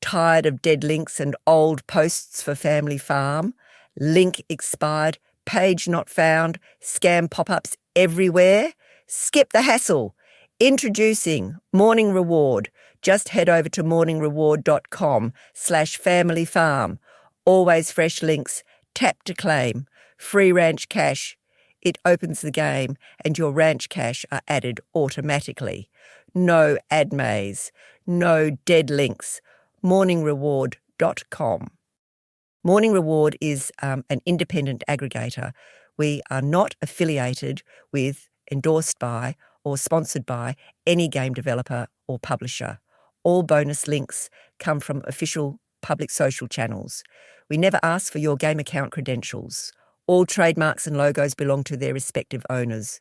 Tired of dead links and old posts for Family Farm? Link expired, page not found, scam pop-ups everywhere? Skip the hassle. Introducing Morning Reward. Just head over to morningreward.com/familyfarm. Always fresh links. Tap to claim. Free ranch cash. It opens the game and your ranch cash are added automatically. No ad maze. No dead links. morningreward.com. Morning Reward is an independent aggregator. We are not affiliated with, endorsed by, or sponsored by any game developer or publisher. All bonus links come from official public social channels. We never ask for your game account credentials. All trademarks and logos belong to their respective owners.